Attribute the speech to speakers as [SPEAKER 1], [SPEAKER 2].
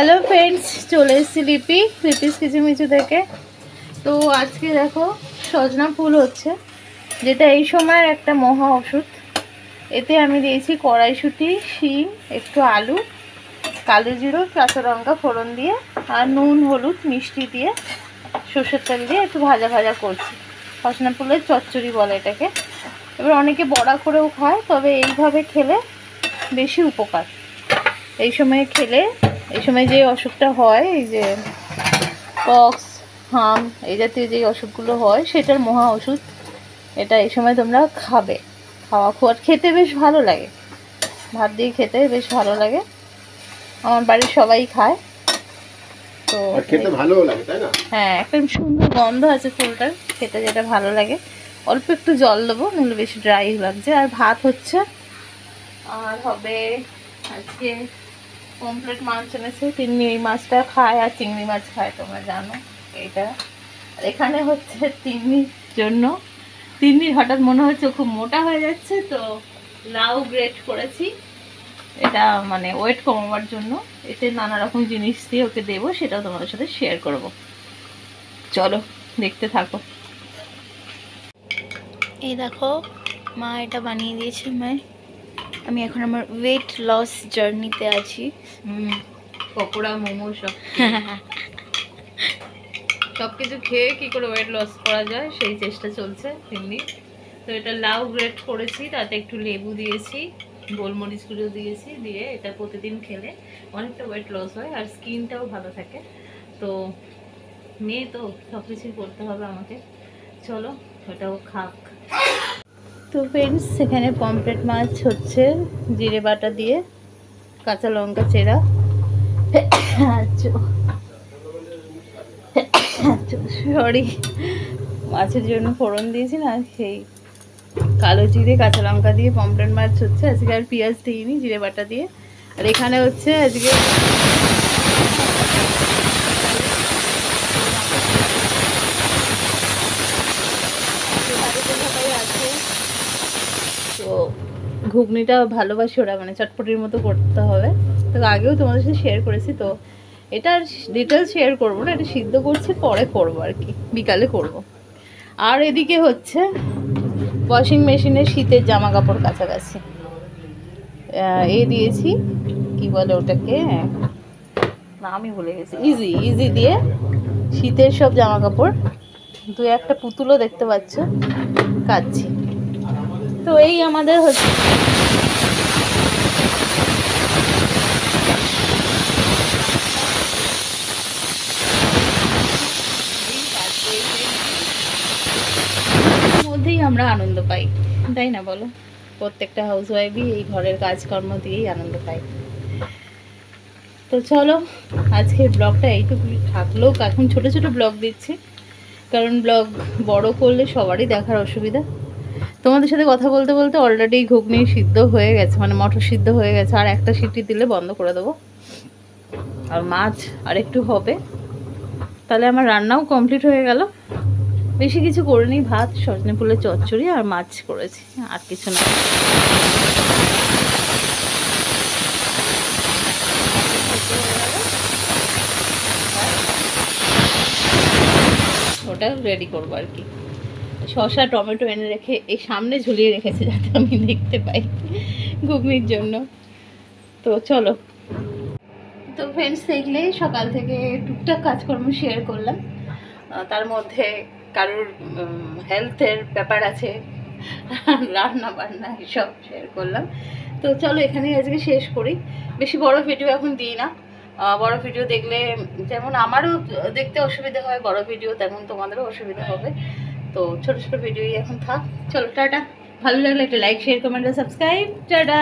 [SPEAKER 1] Hello friends, চলে এসেছি লিপিস কিচিমিচু থেকে। তো আজকে দেখো সজনা ফুল হচ্ছে, যেটা এই সময়ের একটা মহা ওষুধ। এতে আমি দিয়েছি কড়াইশুঁটি, শিম, একটু আলু, কালো জিরো, কাঁচা লঙ্কা ফোড়ন দিয়ে, আর নুন হলুদ মিষ্টি দিয়ে, সর্ষের তেল দিয়ে একটু ভাজা ভাজা করছি। সজনা ফুলের চচ্চড়ি বলে এটাকে। এবার অনেকে বড়া করেও খায়, তবে এইভাবে খেলে বেশি উপকার। এই সময় খেলে, এই সময় যে অসুখটা হয়, এই যে পক্স, হাম, এই জাতীয় যে অসুখগুলো হয়, সেটার মহা ওষুধ এটা। এই সময় তোমরা খাবে। খাওয়ার খেতে বেশ ভালো লাগে, ভাত দিয়ে খেতে বেশ ভালো লাগে। আমার বাড়ির সবাই খায়। তো
[SPEAKER 2] খেতে ভালো লাগে, তাই না?
[SPEAKER 1] হ্যাঁ, একটা সুন্দর গন্ধ আছে ফুলটার, খেতে যেটা ভালো লাগে। অল্প একটু জল দেবো, নাহলে বেশি ড্রাই লাগছে। আর ভাত হচ্ছে, আর হবে আজকে পমফ্রেট মাছ এনেছে। তিন্নি এই মাছটা খায়, আর চিংড়ি মাছ খায়, তোমরা জানো এইটা। আর এখানে হচ্ছে তিন্নির জন্য, তিন্নির হঠাৎ মনে হচ্ছে খুব মোটা হয়ে যাচ্ছে, তো লাউ গ্রেট করেছি। এটা মানে ওয়েট কমাবার জন্য। এতে নানা রকম জিনিস দিয়ে ওকে দেবো, সেটাও তোমাদের সাথে শেয়ার করব। চলো দেখতে থাকো। এই দেখো, মা এটা বানিয়ে দিয়েছে। আমি এখন আমার ওয়েট লস জার্নিতে আছি। পকোড়া, মোমো সব কিছু খেয়ে কি করে ওয়েট লস করা যায় সেই চেষ্টা চলছে এমনি। তো এটা লাউ গ্রেট করেছি, তাতে একটু লেবু দিয়েছি, গোলমরিচ গুঁড়ো দিয়েছি, দিয়ে এটা প্রতিদিন খেলে অনেকটা ওয়েট লস হয়, আর স্কিনটাও ভালো থাকে। তো মেয়ে তো সব কিছুই করতে হবে আমাকে। চলো ওটাও খাক। তো ফ্রেন্ডস, এখানে পমফ্রেট মাছ হচ্ছে জিরে বাটা দিয়ে, কাঁচা লঙ্কা চেরা, সরি, মাছের জন্য ফোড়ন দিয়েছি না, সেই কালো জিরে কাঁচা লঙ্কা দিয়ে পমফ্রেট মাছ হচ্ছে আজকে। আর পেঁয়াজ দিইনি, জিরে বাটা দিয়ে। আর এখানে হচ্ছে আজকে তো ঘুগনিটা ভালোবাসি ওরা, মানে চটপটির মতো করতে হবে। তো আগেও তোমাদের সাথে শেয়ার করেছি, তো এটা ডিটেলস শেয়ার করবো না, এটা সিদ্ধ করছি, পরে করবো আর কি, বিকালে করব। আর এদিকে হচ্ছে ওয়াশিং মেশিনে শীতের জামা কাপড় কাছাকাছি এ দিয়েছি, কি বলে ওটাকে, না আমি ভুলে গেছি, ইজি দিয়ে শীতের সব জামা কাপড়, দু একটা পুতুলও দেখতে পাচ্ছ কাচ্ছি। তো এই আমাদের হচ্ছে মধ্যেই আমরা আনন্দ পাই, তাই না বলো? প্রত্যেকটা হাউসওয়াইফই এই ঘরের কাজকর্ম দিয়েই আনন্দ পায়। তো চলো আজকে ব্লগটা এইটুকুই থাকলেও, এখন ছোট ছোট ব্লগ দিচ্ছি, কারণ ব্লগ বড় করলে সবারই দেখার অসুবিধা। তোমাদের সাথে কথা বলতে বলতে অলরেডি ঘুগনি সিদ্ধ হয়ে গেছে, মানে মটর সিদ্ধ হয়ে গেছে। আর একটা সিটি দিলে বন্ধ করে দেবো। আর মাছ আর একটু হবে, তাহলে আমার রান্নাও কমপ্লিট হয়ে গেল। বেশি কিছু করিনি, ভাত, সজনে ফুলের চচ্চড়ি আর মাছ করেছি, আর কিছু না। ওটা রেডি করবো আর কি। শসা টমেটো এনে রেখে এই সামনে ঝুলিয়ে রেখেছে, যাতে আমি দেখতে পাই ঘুগনির জন্য। তো চলো। তো ফ্রেন্ডস, দেখলে সকাল থেকে টুকটাক কাজকর্ম শেয়ার করলাম, তার মধ্যে কারোর হেলথের ব্যাপার আছে, রান্না বান্না এসব শেয়ার করলাম। তো চলো এখানেই আজকে শেষ করি। বেশি বড় ভিডিও এখন দিই না। বড় ভিডিও দেখলে যেমন আমারও দেখতে অসুবিধা হয়, বড় ভিডিও তেমন তোমাদেরও অসুবিধা হবে। তো ছোট ছোট ভিডিওই এখন থাক। চলো টাটা। ভালো লাগলে একটা লাইক, শেয়ার, কমেন্ট আর সাবস্ক্রাইব। টাটা।